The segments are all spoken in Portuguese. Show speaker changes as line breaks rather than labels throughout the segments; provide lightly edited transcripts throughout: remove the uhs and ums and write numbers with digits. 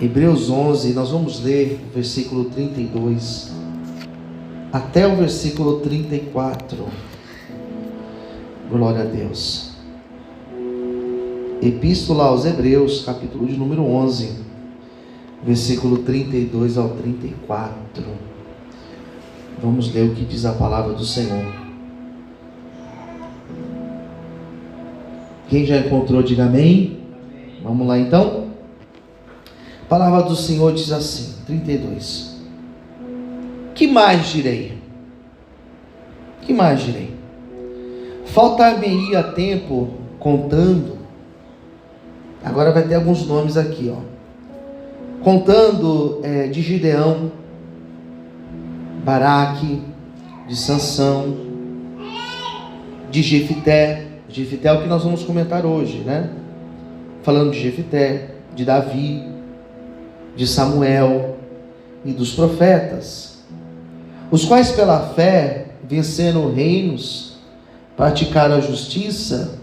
Hebreus 11, nós vamos ler o versículo 32 até o versículo 34. Glória a Deus. Epístola aos Hebreus, capítulo de número 11, versículo 32 ao 34. Vamos ler o que diz a palavra do Senhor. Quem já encontrou, diga amém. Vamos lá então. A palavra do Senhor diz assim, 32. Que mais direi? Que mais direi? Faltar-me-ia tempo contando. Agora vai ter alguns nomes aqui, ó. Contando de Gideão, Baraque, de Sansão, de Jefité. Jefité é o que nós vamos comentar hoje, né? Falando de Jefité, de Davi, de Samuel e dos profetas, os quais pela fé venceram reinos, praticaram a justiça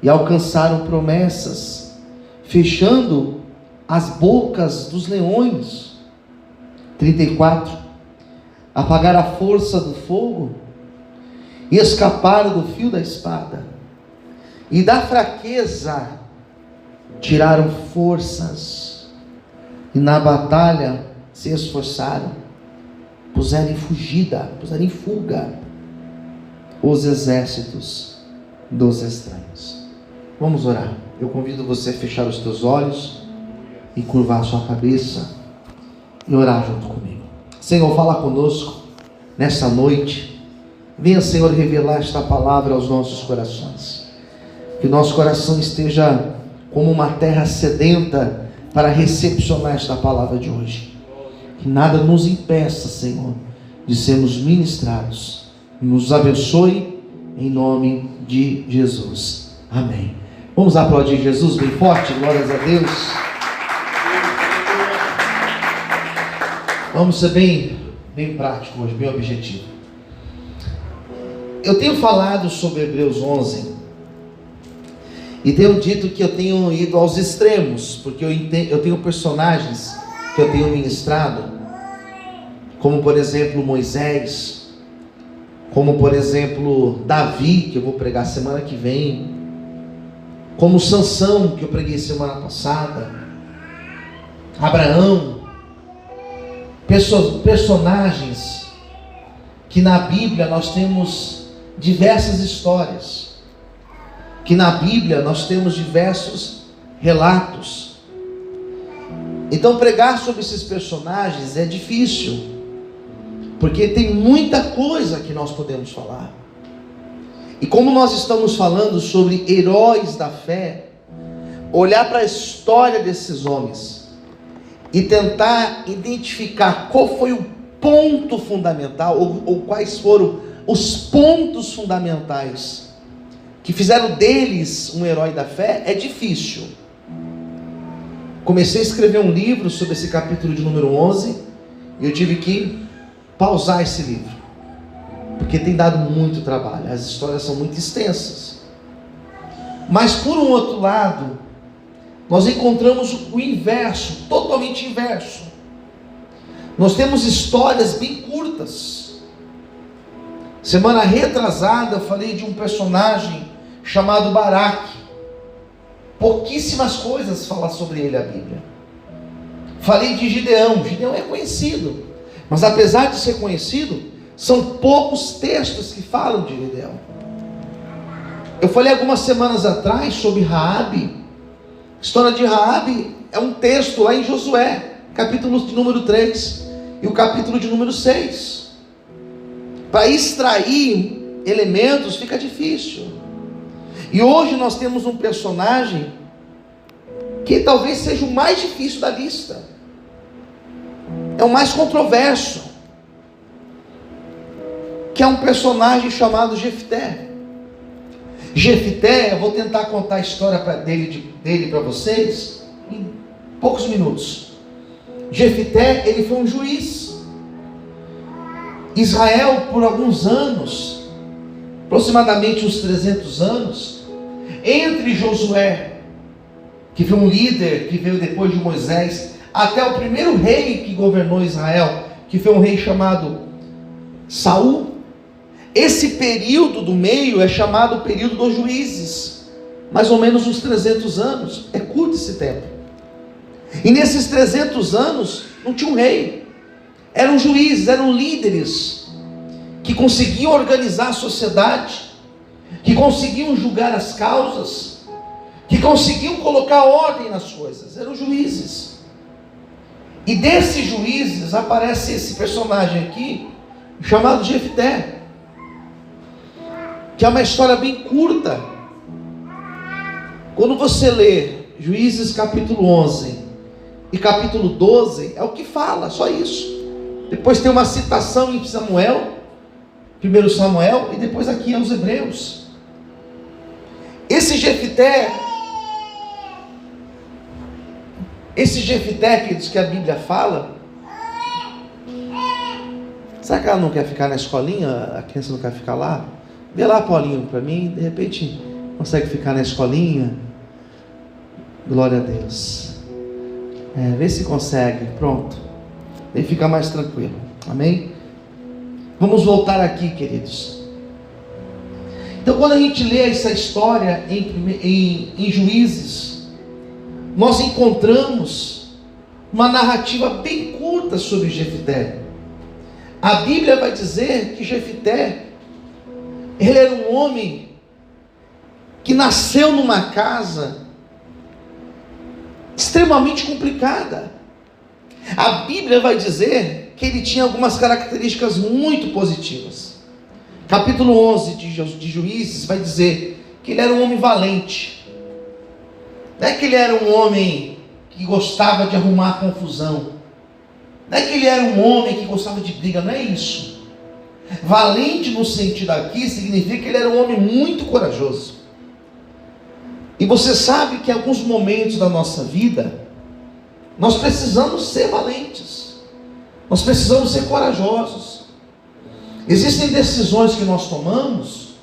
e alcançaram promessas, fechando as bocas dos leões. 34. Apagaram a força do fogo e escaparam do fio da espada, e da fraqueza tiraram forças, e na batalha se esforçaram, puseram em fuga os exércitos dos estranhos. Vamos orar. Eu convido você a fechar os teus olhos e curvar a sua cabeça e orar junto comigo. Senhor, fala conosco nessa noite. Venha, Senhor, revelar esta palavra aos nossos corações. Que nosso coração esteja como uma terra sedenta para recepcionar esta palavra de hoje. Que nada nos impeça, Senhor, de sermos ministrados. Nos abençoe em nome de Jesus. Amém. Vamos aplaudir Jesus bem forte, glórias a Deus. Vamos ser bem prático hoje, bem objetivo. Eu tenho falado sobre Hebreus 11 e tenho dito que eu tenho ido aos extremos, porque eu tenho personagens que eu tenho ministrado, como por exemplo Moisés, como por exemplo Davi, que eu vou pregar semana que vem, como Sansão, que eu preguei semana passada, Abraão, personagens que na Bíblia nós temos diversas histórias, que na Bíblia nós temos diversos relatos. Então pregar sobre esses personagens é difícil, porque tem muita coisa que nós podemos falar. E como nós estamos falando sobre heróis da fé, olhar para a história desses homens e tentar identificar qual foi o ponto fundamental, ou quais foram os pontos fundamentais que fizeram deles um herói da fé, é difícil. Comecei a escrever um livro sobre esse capítulo de número 11, e eu tive que pausar esse livro, porque tem dado muito trabalho, as histórias são muito extensas. Mas por um outro lado, nós encontramos o inverso, totalmente inverso. Nós temos histórias bem curtas. Semana retrasada eu falei de um personagem chamado Baraque. Pouquíssimas coisas falam sobre ele a Bíblia. Falei de Gideão. Gideão é conhecido, mas apesar de ser conhecido, são poucos textos que falam de Gideão. Eu falei algumas semanas atrás sobre Raabe. A história de Raabe é um texto lá em Josué, capítulo de número 3 e o capítulo de número 6. Para extrair elementos fica difícil. E hoje nós temos um personagem que talvez seja o mais difícil da lista, é o mais controverso, que é um personagem chamado Jefité. Jefité, eu vou tentar contar a história dele para vocês em poucos minutos. Jefité, ele foi um juiz. Israel, por alguns anos, aproximadamente uns 300 anos, entre Josué, que foi um líder que veio depois de Moisés, até o primeiro rei que governou Israel, que foi um rei chamado Saul. Esse período do meio é chamado período dos juízes, mais ou menos uns 300 anos, é curto esse tempo. E nesses 300 anos não tinha um rei, eram juízes, eram líderes que conseguiam organizar a sociedade, que conseguiam julgar as causas, que conseguiam colocar ordem nas coisas, eram juízes. E desses juízes aparece esse personagem aqui, chamado Jefté, que é uma história bem curta. Quando você lê Juízes capítulo 11 e capítulo 12, é o que fala, só isso. Depois tem uma citação em Samuel, 1 Samuel, e depois aqui aos Hebreus. Esse Jefté, queridos, que a Bíblia fala, será que ela não quer ficar na escolinha? A criança não quer ficar lá? Vê lá, Paulinho, para mim, de repente consegue ficar na escolinha. Glória a Deus. Vê se consegue, pronto. Aí fica mais tranquilo, amém? Vamos voltar aqui, queridos. Então, quando a gente lê essa história em Juízes, nós encontramos uma narrativa bem curta sobre Jefté. A Bíblia vai dizer que Jefté, ele era um homem que nasceu numa casa extremamente complicada. A Bíblia vai dizer que ele tinha algumas características muito positivas. Capítulo 11 de Juízes vai dizer que ele era um homem valente. Não é que ele era um homem que gostava de arrumar confusão. Não é que ele era um homem que gostava de briga, não é isso. Valente no sentido aqui significa que ele era um homem muito corajoso. E você sabe que em alguns momentos da nossa vida, nós precisamos ser valentes. Nós precisamos ser corajosos. Existem decisões que nós tomamos,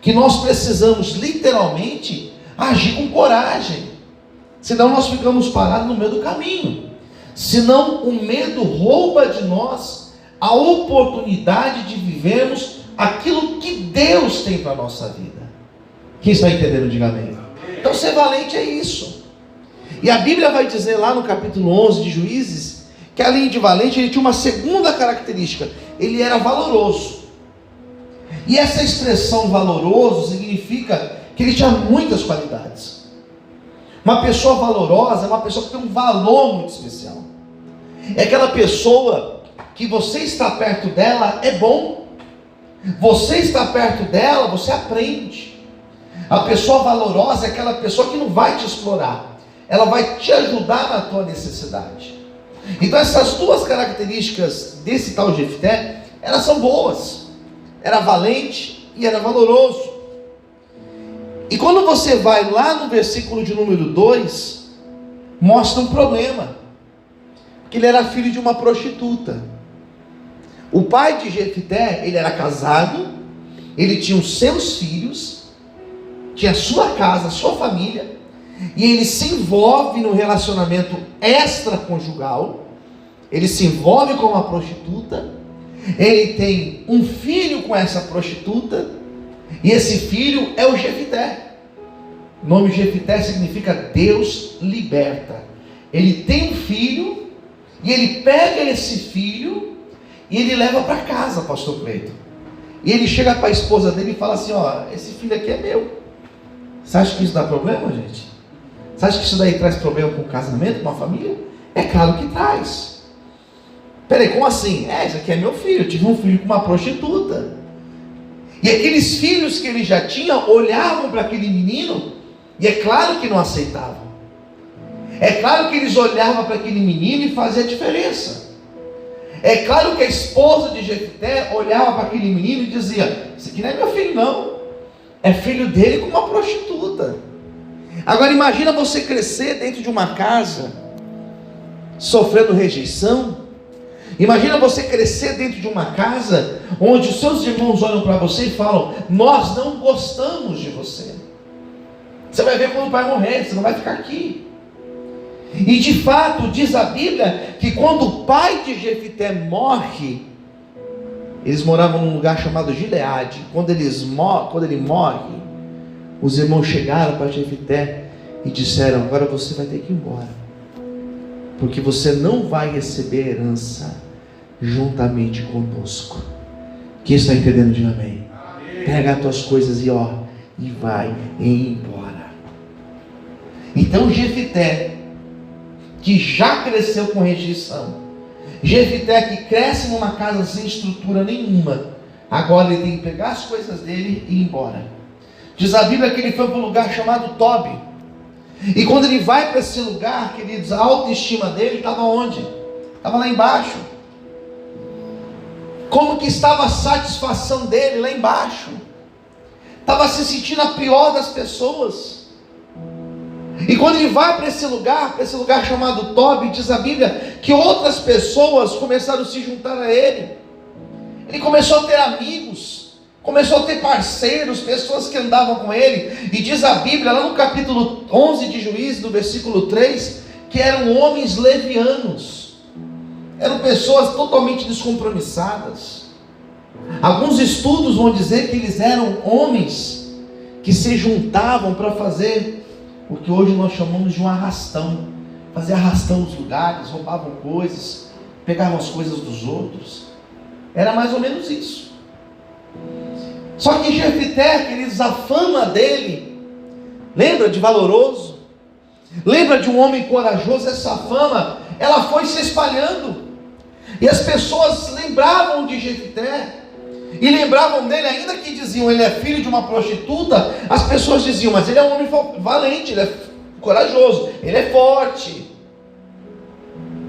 que nós precisamos literalmente agir com coragem. Senão nós ficamos parados no meio do caminho. Senão o medo rouba de nós a oportunidade de vivermos aquilo que Deus tem para a nossa vida. Quem está entendendo, diga amém. Então ser valente é isso. E a Bíblia vai dizer lá no capítulo 11 de Juízes, que além de valente, ele tinha uma segunda característica: ele era valoroso. E essa expressão valoroso significa que ele tinha muitas qualidades. Uma pessoa valorosa é uma pessoa que tem um valor muito especial. É aquela pessoa que você está perto dela é bom. Você está perto dela, você aprende. A pessoa valorosa é aquela pessoa que não vai te explorar. Ela vai te ajudar na tua necessidade. Então essas duas características desse tal Jefté, elas são boas. Era valente e era valoroso. E quando você vai lá no versículo de número 2, mostra um problema. Que ele era filho de uma prostituta. O pai de Jefté, ele era casado, ele tinha os seus filhos, tinha sua casa, sua família, e ele se envolve no relacionamento extraconjugal, ele se envolve com uma prostituta, ele tem um filho com essa prostituta, e esse filho é o Jefté. O nome Jefté significa Deus liberta. Ele tem um filho, e ele pega esse filho, e ele leva para casa, pastor Cleito. E ele chega para a esposa dele e fala assim: ó, esse filho aqui é meu. Você acha que isso dá problema, gente? Você acha que isso daí traz problema com o casamento, com a família? É claro que traz. Peraí, como assim? Esse aqui é meu filho, eu tive um filho com uma prostituta. E aqueles filhos que ele já tinha olhavam para aquele menino, e é claro que não aceitavam. É claro que eles olhavam para aquele menino e fazia a diferença. É claro que a esposa de Jefté olhava para aquele menino e dizia: esse aqui não é meu filho não, é filho dele com uma prostituta. Agora imagina você crescer dentro de uma casa, sofrendo rejeição. Imagina você crescer dentro de uma casa, onde os seus irmãos olham para você e falam: nós não gostamos de você. Você vai ver quando o pai morrer, você não vai ficar aqui. E de fato diz a Bíblia que quando o pai de Jefité morre, eles moravam num lugar chamado Gileade. Quando ele morre, os irmãos chegaram para Jefité e disseram: agora você vai ter que ir embora, porque você não vai receber herança juntamente conosco. Quem está entendendo, diga amém. Pega as tuas coisas e vai embora. Então Jefité, que já cresceu com rejeição, Jefité que cresce numa casa sem estrutura nenhuma, agora ele tem que pegar as coisas dele e ir embora. Diz a Bíblia que ele foi para um lugar chamado Tobi. E quando ele vai para esse lugar, queridos, a autoestima dele estava onde? Estava lá embaixo. Como que estava a satisfação dele lá embaixo? Estava se sentindo a pior das pessoas. E quando ele vai para esse lugar chamado Tobi, diz a Bíblia que outras pessoas começaram a se juntar a ele. Ele começou a ter amigos, começou a ter parceiros, pessoas que andavam com ele. E diz a Bíblia, lá no capítulo 11 de Juízes, no versículo 3, que eram homens levianos, eram pessoas totalmente descompromissadas. Alguns estudos vão dizer que eles eram homens que se juntavam para fazer o que hoje nós chamamos de um arrastão. Fazer arrastão nos lugares, roubavam coisas, pegavam as coisas dos outros. Era mais ou menos isso. Só que Jefité, queridos, a fama dele, lembra de valoroso? Lembra de um homem corajoso? Essa fama, ela foi se espalhando. E as pessoas lembravam de Jefité. E lembravam dele, ainda que diziam ele é filho de uma prostituta, as pessoas diziam, mas ele é um homem valente, ele é corajoso, ele é forte.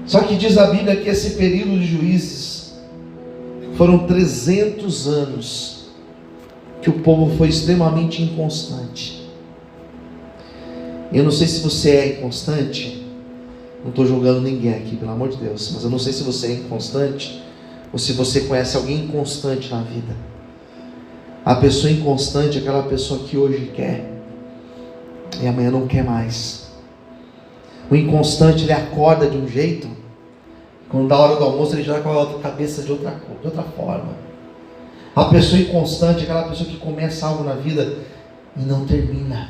Só que diz a Bíblia que esse período de Juízes foram 300 anos que o povo foi extremamente inconstante. Eu não sei se você é inconstante, não estou julgando ninguém aqui, pelo amor de Deus, mas eu não sei se você é inconstante ou se você conhece alguém inconstante na vida. A pessoa inconstante é aquela pessoa que hoje quer e amanhã não quer mais. O inconstante, ele acorda de um jeito, quando dá a hora do almoço ele já dá com a cabeça de outra forma. A pessoa inconstante é aquela pessoa que começa algo na vida e não termina.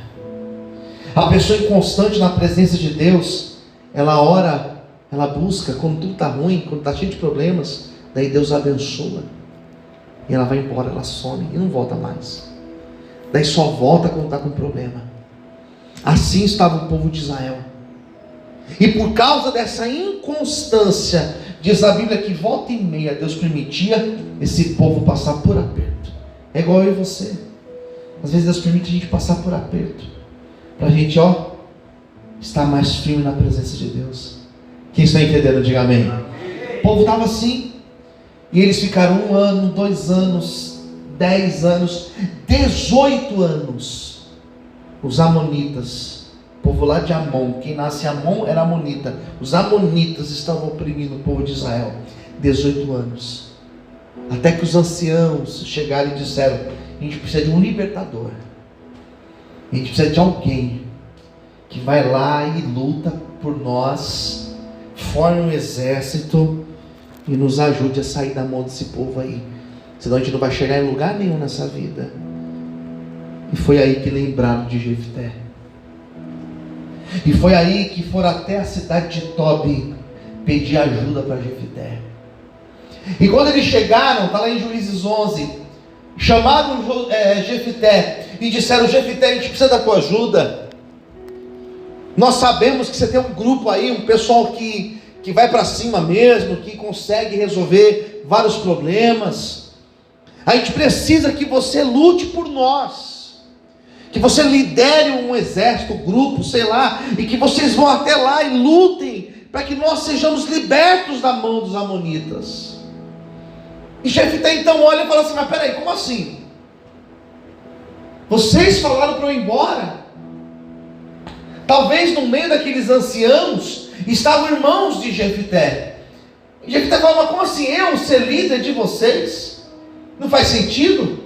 A pessoa inconstante na presença de Deus, ela ora, ela busca quando tudo está ruim, quando está cheio de problemas. Daí Deus abençoa e ela vai embora, ela some e não volta mais. Daí só volta quando está com problema. Assim estava o povo de Israel. E por causa dessa inconstância, diz a Bíblia que volta e meia Deus permitia esse povo passar por aperto. É igual eu e você. Às vezes Deus permite a gente passar por aperto, para a gente estar mais firme na presença de Deus. Quem está entendendo, diga amém. O povo estava assim. E eles ficaram 1 ano, 2 anos, 10 anos, 18 anos. Os amonitas, o povo lá de Amon, quem nasce em Amon era amonita. Os amonitas estavam oprimindo o povo de Israel 18 anos. Até que os anciãos chegaram e disseram: a gente precisa de um libertador. A gente precisa de alguém que vai lá e luta por nós, forme um exército e nos ajude a sair da mão desse povo aí, senão a gente não vai chegar em lugar nenhum nessa vida. E foi aí que lembraram de Jefité. E foi aí que foram até a cidade de Tobi pedir ajuda para Jefité. E quando eles chegaram, está lá em Juízes 11, chamaram Jefité e disseram: Jefité, a gente precisa da tua ajuda. Nós sabemos que você tem um grupo aí, um pessoal que vai para cima mesmo, que consegue resolver vários problemas. A gente precisa que você lute por nós, que você lidere um exército, um grupo, sei lá, e que vocês vão até lá e lutem, para que nós sejamos libertos da mão dos amonitas. E Jefité então olha e fala assim: mas peraí, como assim? Vocês falaram para eu ir embora? Talvez no meio daqueles anciãos estavam irmãos de Jefité. E Jefité fala: mas como assim eu ser líder de vocês? Não faz sentido.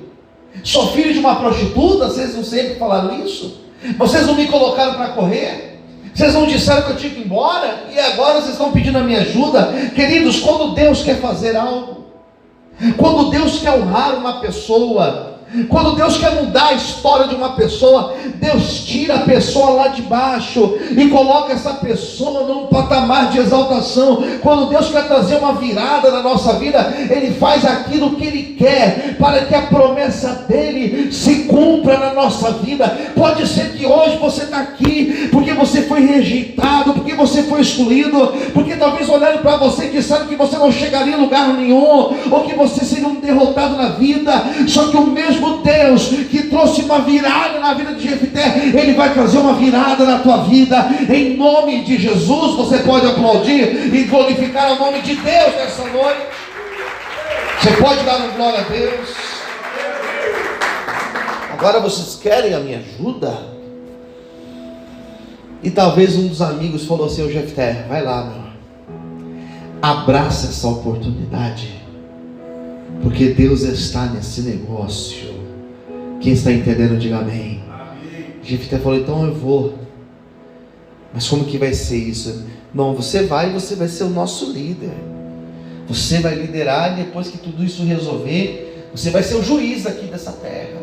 Sou filho de uma prostituta, vocês não sempre falaram isso? Vocês não me colocaram para correr? Vocês não disseram que eu tinha que ir embora e agora vocês estão pedindo a minha ajuda? Queridos, quando Deus quer fazer algo, quando Deus quer honrar uma pessoa, quando Deus quer mudar a história de uma pessoa, Deus tira a pessoa lá de baixo e coloca essa pessoa num patamar de exaltação. Quando Deus quer trazer uma virada na nossa vida, Ele faz aquilo que Ele quer, para que a promessa dEle se cumpra na nossa vida. Pode ser que hoje você está aqui, porque você foi rejeitado, porque você foi excluído, porque talvez olharam para você e disseram que você não chegaria em lugar nenhum, ou que você seria um derrotado na vida. Só que o mesmo Deus que trouxe uma virada na vida de Jefté, Ele vai trazer uma virada na tua vida, em nome de Jesus. Você pode aplaudir e glorificar o nome de Deus nessa noite. Você pode dar uma glória a Deus. Agora vocês querem a minha ajuda? E talvez um dos amigos falou assim: ô Jefté, vai lá, meu, abraça essa oportunidade, porque Deus está nesse negócio. Quem está entendendo, diga amém. Jefté falou: então eu vou. Mas como que vai ser isso? Não, você vai ser o nosso líder. Você vai liderar, e depois que tudo isso resolver, você vai ser o juiz aqui dessa terra.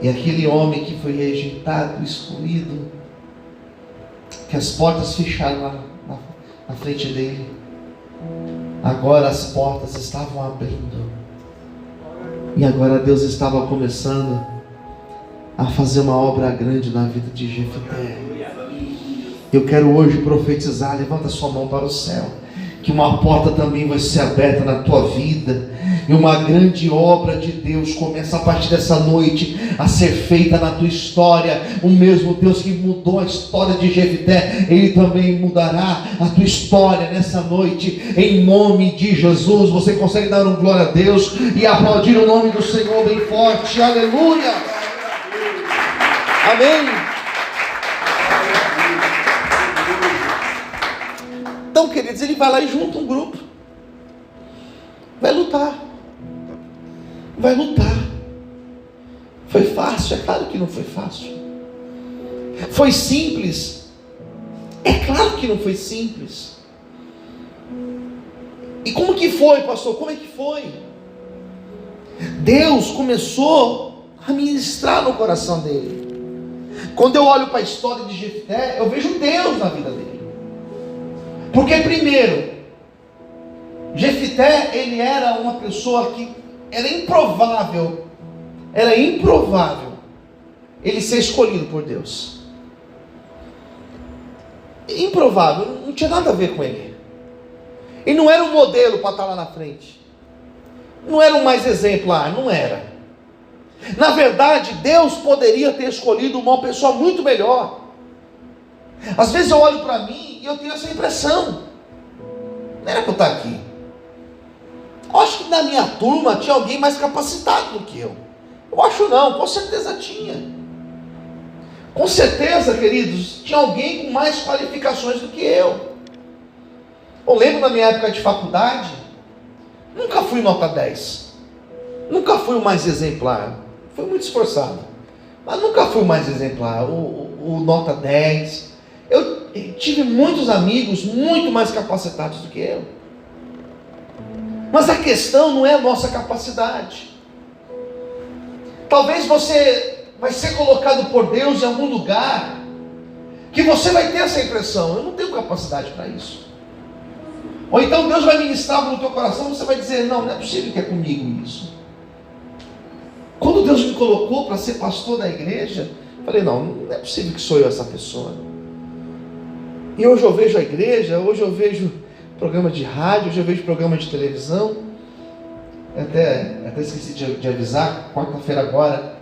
E aquele homem que foi rejeitado, excluído, que as portas fecharam na frente dele, agora as portas estavam abrindo. E agora Deus estava começando a fazer uma obra grande na vida de Jefté. Eu quero hoje profetizar, levanta sua mão para o céu, que uma porta também vai ser aberta na tua vida, e uma grande obra de Deus começa a partir dessa noite a ser feita na tua história. O mesmo Deus que mudou a história de Jefté, Ele também mudará a tua história nessa noite, em nome de Jesus. Você consegue dar um glória a Deus e aplaudir o nome do Senhor bem forte? Aleluia! Amém! Então, queridos, ele vai lá e junta um grupo, vai lutar. Vai lutar. Foi fácil? É claro que não foi fácil. Foi simples? É claro que não foi simples. E como que foi, pastor? Como é que foi? Deus começou a ministrar no coração dele. Quando eu olho para a história de Jefté, eu vejo Deus na vida dele. Porque primeiro, Jefté, ele era uma pessoa que era improvável ele ser escolhido por Deus. Improvável, não tinha nada a ver com ele. Ele não era um modelo para estar lá na frente, não era um mais exemplar, não era. Na verdade, Deus poderia ter escolhido uma pessoa muito melhor. Às vezes eu olho para mim e eu tenho essa impressão: não era para eu estar aqui. Eu acho que na minha turma tinha alguém mais capacitado do que eu. Eu acho não, com certeza tinha. Com certeza, queridos, tinha alguém com mais qualificações do que eu. Eu lembro na minha época de faculdade, nunca fui nota 10. Nunca fui o mais exemplar. Fui muito esforçado, mas nunca fui o mais exemplar, o nota 10. Eu tive muitos amigos muito mais capacitados do que eu. Mas a questão não é a nossa capacidade. Talvez você vai ser colocado por Deus em algum lugar que você vai ter essa impressão: eu não tenho capacidade para isso. Ou então Deus vai ministrar no teu coração, você vai dizer: não é possível que é comigo isso. Quando Deus me colocou para ser pastor da igreja, eu falei: não é possível que sou eu essa pessoa. E hoje eu vejo a igreja, hoje eu vejo programa de rádio, hoje eu vejo programa de televisão. Até esqueci de avisar, quarta-feira agora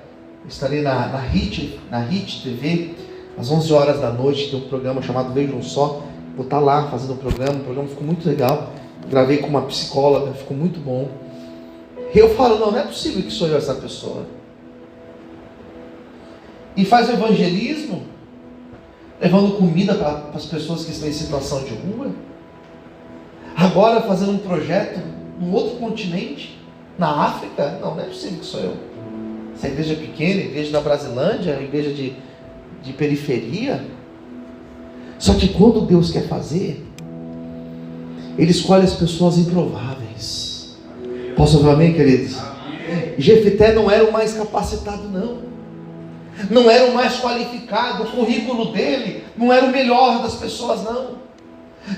estarei na HIT TV, às 11 horas da noite, tem um programa chamado Vejam Só. Vou estar lá fazendo o programa ficou muito legal. Gravei com uma psicóloga, ficou muito bom. E eu falo: não é possível que sou eu essa pessoa. E faz evangelismo, levando comida para as pessoas que estão em situação de rua. Agora fazendo um projeto num outro continente, na África. Não é possível que sou eu. Essa igreja pequena, igreja da Brasilândia, igreja de periferia. Só que quando Deus quer fazer, Ele escolhe as pessoas improváveis. Posso ouvir amém, queridos? Jefité não era o mais capacitado, não era o mais qualificado, o currículo dele não era o melhor das pessoas, não.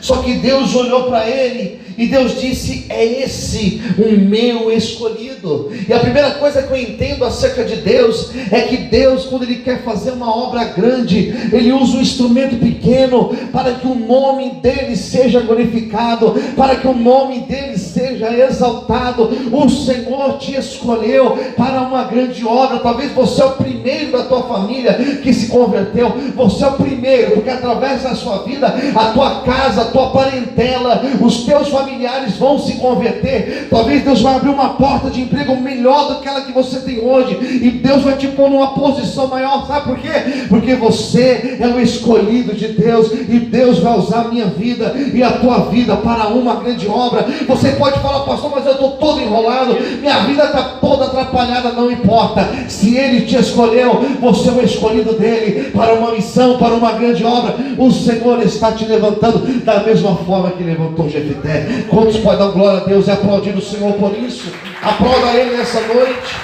Só que Deus olhou para ele e Deus disse: é esse o meu escolhido. E a primeira coisa que eu entendo acerca de Deus é que Deus, quando Ele quer fazer uma obra grande, Ele usa um instrumento pequeno para que o nome dele seja glorificado, para que o nome dele seja exaltado. O Senhor te escolheu para uma grande obra. Talvez você é o primeiro da tua família que se converteu. Você é o primeiro, porque através da sua vida, a tua casa, a tua parentela, os teus familiares vão se converter. Talvez Deus vai abrir uma porta de emprego melhor do que aquela que você tem hoje, e Deus vai te pôr numa posição maior. Sabe por quê? Porque você é o escolhido de Deus, e Deus vai usar a minha vida e a tua vida para uma grande obra. Você pode falar: pastor, mas eu estou todo enrolado, minha vida está toda atrapalhada. Não importa, se Ele te escolheu, você é o escolhido dele para uma missão, para uma grande obra. O Senhor está te levantando da mesma forma que levantou Jefité. Quantos podem dar glória a Deus e aplaudir o Senhor por isso? Aplauda Ele nessa noite.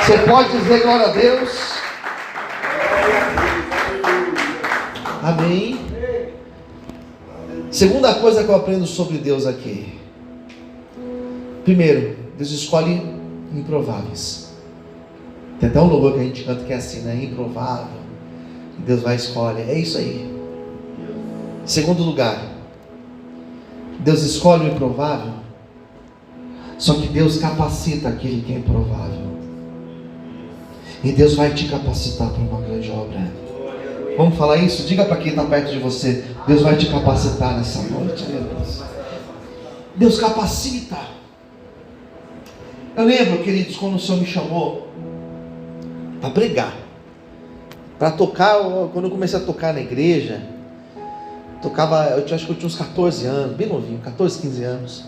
Você pode dizer glória a Deus? Amém. Segunda coisa que eu aprendo sobre Deus aqui. Primeiro, Deus escolhe improváveis. Tem até um louvor que a gente canta que é assim, né? Improvável. Deus vai escolher. É isso aí. Segundo lugar, Deus escolhe o improvável, só que Deus capacita aquele que é improvável. E Deus vai te capacitar para uma grande obra. Vamos falar isso? Diga para quem está perto de você: Deus vai te capacitar nessa noite. Deus capacita. Eu lembro, queridos, quando o Senhor me chamou para pregar, para tocar. Quando eu comecei a tocar na igreja, acho que eu tinha uns 14 anos, bem novinho, 14, 15 anos.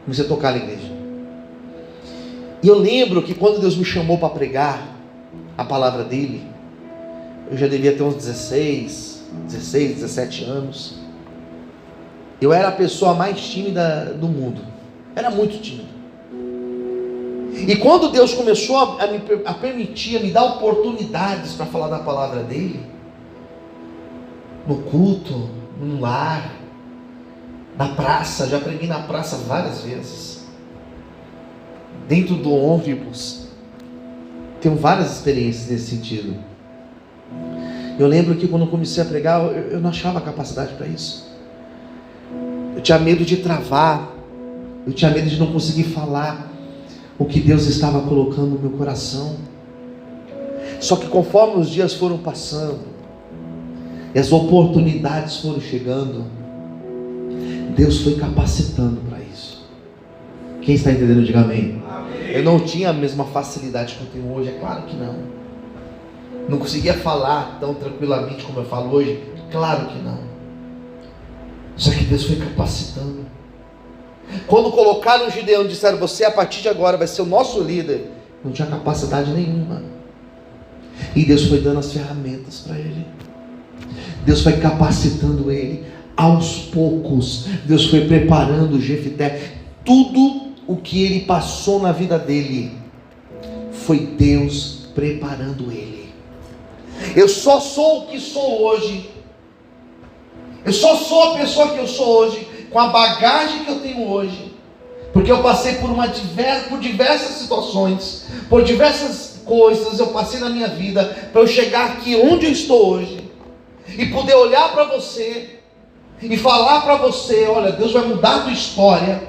Comecei a tocar na igreja. E eu lembro que quando Deus me chamou para pregar a palavra dele, eu já devia ter uns 16, 17 anos. Eu era a pessoa mais tímida do mundo. Era muito tímido. E quando Deus começou a permitir, a me dar oportunidades para falar da palavra dele, no culto, no lar, na praça, já preguei na praça várias vezes, dentro do ônibus, tenho várias experiências nesse sentido. Eu lembro que quando eu comecei a pregar, eu não achava capacidade para isso. Eu tinha medo de travar, eu tinha medo de não conseguir falar o que Deus estava colocando no meu coração. Só que conforme os dias foram passando e as oportunidades foram chegando, Deus foi capacitando para isso. Quem está entendendo, diga amém. Eu não tinha a mesma facilidade que eu tenho hoje, é claro que não. Não conseguia falar tão tranquilamente como eu falo hoje, claro que não. Só que Deus foi capacitando. Quando colocaram o Gideão e disseram: você a partir de agora vai ser o nosso líder, não tinha capacidade nenhuma. E Deus foi dando as ferramentas para ele. Deus foi capacitando ele aos poucos. Deus foi preparando o Jefité. Tudo o que ele passou na vida dele foi Deus preparando ele. Eu só sou o que sou hoje. Eu só sou a pessoa que eu sou hoje, com a bagagem que eu tenho hoje, porque eu passei por diversas situações, por diversas coisas eu passei na minha vida, para eu chegar aqui onde eu estou hoje, e poder olhar para você, e falar para você: olha, Deus vai mudar a tua história,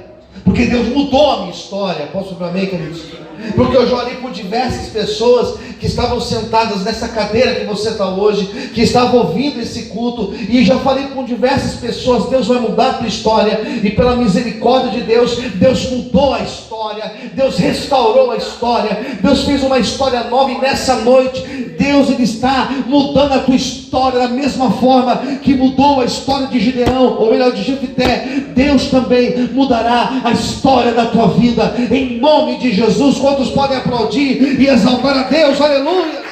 porque Deus mudou a minha história. Posso falar amém, queridos? Porque eu já orei por diversas pessoas que estavam sentadas nessa cadeira que você está hoje, que estavam ouvindo esse culto, e já falei com diversas pessoas: Deus vai mudar a tua história, e pela misericórdia de Deus, Deus mudou a história, Deus restaurou a história, Deus fez uma história nova, e nessa noite, Deus Ele está mudando a tua história da mesma forma que mudou a história de Gideão, ou melhor, de Jefité. Deus também mudará a história da tua vida, em nome de Jesus. Quantos podem aplaudir e exaltar a Deus? Aleluia!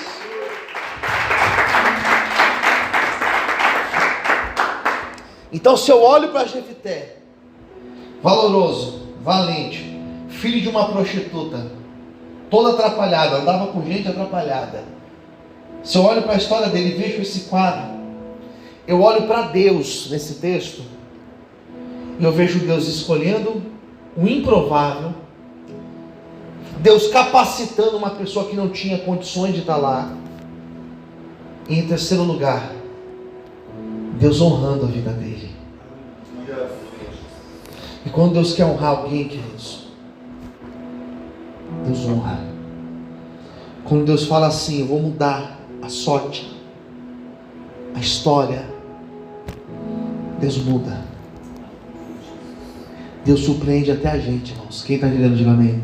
Então, se eu olho para Jefité, valoroso, valente, filho de uma prostituta, toda atrapalhada, andava com gente atrapalhada. Se eu olho para a história dele e vejo esse quadro, eu olho para Deus nesse texto, e eu vejo Deus escolhendo o improvável, Deus capacitando uma pessoa que não tinha condições de estar lá, e em terceiro lugar, Deus honrando a vida dele. E quando Deus quer honrar alguém, queridos, Deus honra. Quando Deus fala assim, eu vou mudar a sorte, a história, Deus muda. Deus surpreende até a gente, irmãos. Quem está entendendo, diga amém.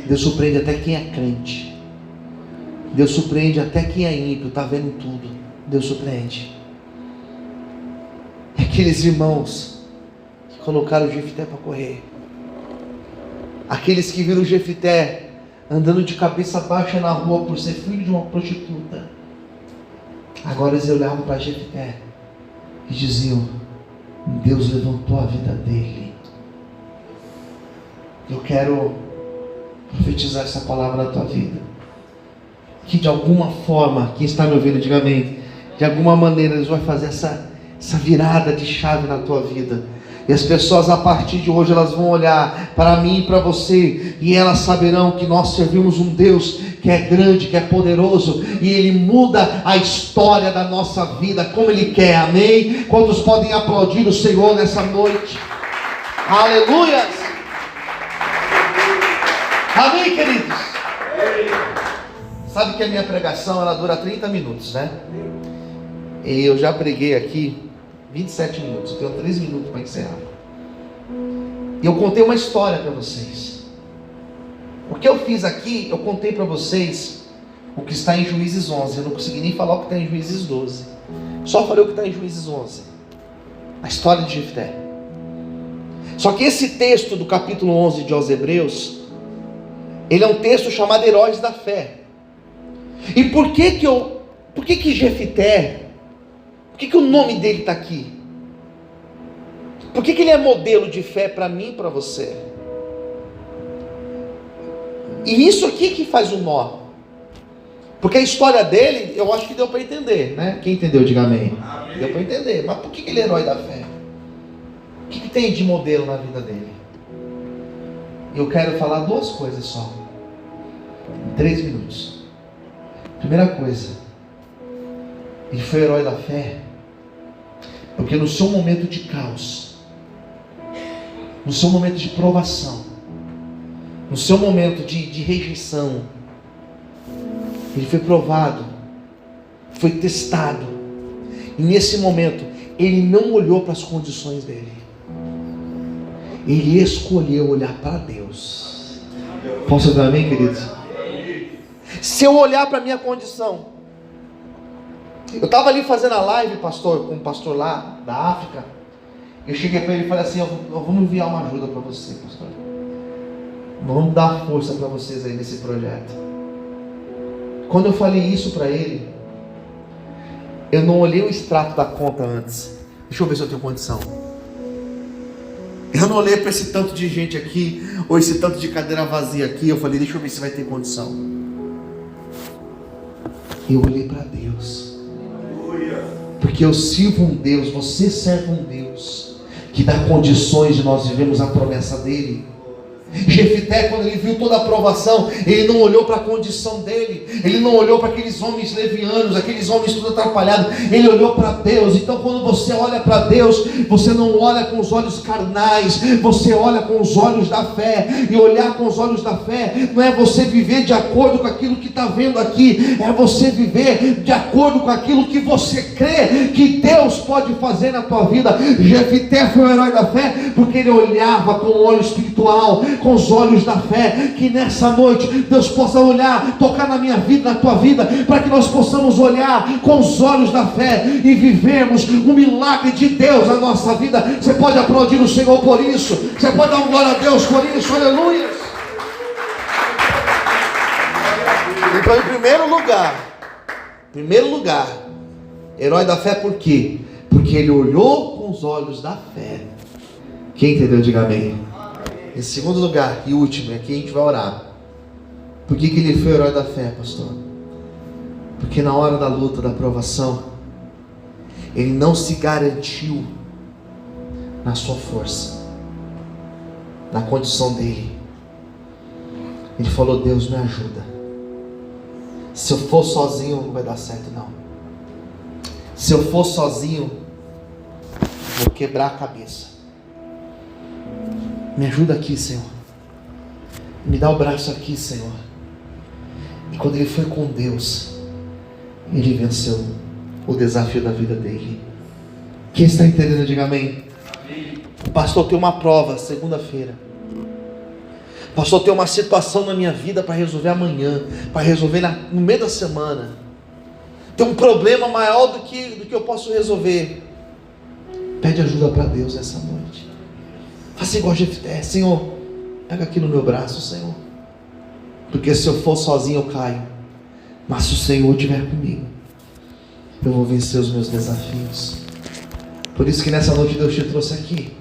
Deus surpreende até quem é crente. Deus surpreende até quem é ímpio, está vendo tudo. Deus surpreende. E aqueles irmãos que colocaram o Jefité para correr, aqueles que viram o Jefité andando de cabeça baixa na rua por ser filho de uma prostituta, agora eles olhavam para Jefité e diziam: Deus levantou a vida dele. Eu quero profetizar essa palavra na tua vida, que de alguma forma, quem está me ouvindo, diga amém, de alguma maneira Deus vai fazer essa virada de chave na tua vida. E as pessoas a partir de hoje, elas vão olhar para mim e para você, e elas saberão que nós servimos um Deus que é grande, que é poderoso, e Ele muda a história da nossa vida como Ele quer, amém? Quantos podem aplaudir o Senhor nessa noite? Aleluia! Amém, queridos? Sabe que a minha pregação, ela dura 30 minutos, né? E eu já preguei aqui 27 minutos, eu tenho 3 minutos para encerrar. E eu contei uma história para vocês. O que eu fiz aqui, eu contei para vocês o que está em Juízes 11. Eu não consegui nem falar o que está em Juízes 12. Só falei o que está em Juízes 11. A história de Jefté. Só que esse texto do capítulo 11 de aos Hebreus, ele é um texto chamado Heróis da Fé. E por que Jefté, por que o nome dele está aqui? Por que ele é modelo de fé para mim e para você? E isso aqui que faz o nó. Porque a história dele, eu acho que deu para entender, né? Quem entendeu, diga amém. Amém. Deu para entender. Mas por que ele é herói da fé? O que tem de modelo na vida dele? Eu quero falar 2 coisas só, em 3 minutos. Primeira coisa, ele foi herói da fé porque no seu momento de caos, no seu momento de provação, no seu momento de rejeição, ele foi provado, foi testado, e nesse momento ele não olhou para as condições dele, ele escolheu olhar para Deus. Posso dar amém, queridos? Se eu olhar para a minha condição, eu estava ali fazendo a live, pastor, com um pastor lá da África. Eu cheguei para ele e falei assim: vamos enviar uma ajuda para você, pastor. Vamos dar força para vocês aí nesse projeto. Quando eu falei isso para ele, eu não olhei o extrato da conta antes. Deixa eu ver se eu tenho condição. Eu não olhei para esse tanto de gente aqui, ou esse tanto de cadeira vazia aqui. Eu falei: deixa eu ver se vai ter condição. Eu olhei para Deus, porque eu sirvo um Deus, você serve um Deus que dá condições de nós vivermos a promessa dele. Jefité, quando ele viu toda a provação, ele não olhou para a condição dele, ele não olhou para aqueles homens levianos, aqueles homens tudo atrapalhados, ele olhou para Deus. Então quando você olha para Deus, você não olha com os olhos carnais, você olha com os olhos da fé. E olhar com os olhos da fé não é você viver de acordo com aquilo que está vendo aqui, é você viver de acordo com aquilo que você crê que Deus pode fazer na tua vida. Jefité foi o herói da fé porque ele olhava com o olho espiritual, com os olhos da fé. Que nessa noite Deus possa olhar, tocar na minha vida, na tua vida, para que nós possamos olhar com os olhos da fé e vivermos um milagre de Deus na nossa vida. Você pode aplaudir o Senhor por isso, você pode dar uma glória a Deus por isso, aleluia. Então, em primeiro lugar, herói da fé, por quê? Porque ele olhou com os olhos da fé. Quem entendeu, diga amém. Em segundo lugar, e último, aqui a gente vai orar. Por que ele foi o herói da fé, pastor? Porque na hora da luta, da provação, ele não se garantiu na sua força, na condição dele. Ele falou: Deus, me ajuda. Se eu for sozinho não vai dar certo, não. Se eu for sozinho, vou quebrar a cabeça. Me ajuda aqui, Senhor. Me dá o braço aqui, Senhor. E quando ele foi com Deus, ele venceu o desafio da vida dele. Quem está entendendo, diga amém. Pastor, tem uma prova segunda-feira. Pastor, tem uma situação na minha vida para resolver amanhã, para resolver no meio da semana. Tem um problema maior do que eu posso resolver. Pede ajuda para Deus essa noite. Faça igual Jefté: Senhor, pega aqui no meu braço, Senhor. Porque se eu for sozinho eu caio. Mas se o Senhor estiver comigo, eu vou vencer os meus desafios. Por isso que nessa noite Deus te trouxe aqui.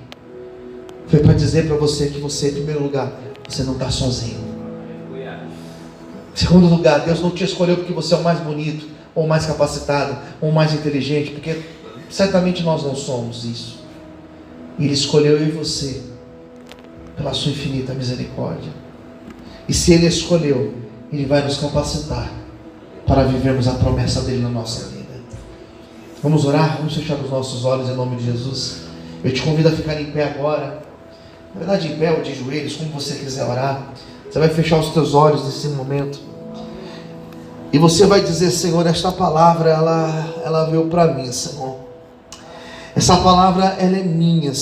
Foi para dizer para você que você, em primeiro lugar, você não está sozinho. Em segundo lugar, Deus não te escolheu porque você é o mais bonito, ou mais capacitado, ou mais inteligente, porque certamente nós não somos isso. Ele escolheu eu e você pela sua infinita misericórdia. E se Ele escolheu, Ele vai nos capacitar para vivermos a promessa dele na nossa vida. Vamos orar? Vamos fechar os nossos olhos em nome de Jesus. Eu te convido a ficar em pé agora. Na verdade, em pé ou de joelhos, como você quiser orar. Você vai fechar os teus olhos nesse momento. E você vai dizer: Senhor, esta palavra ela veio para mim, Senhor. Essa palavra ela é minha,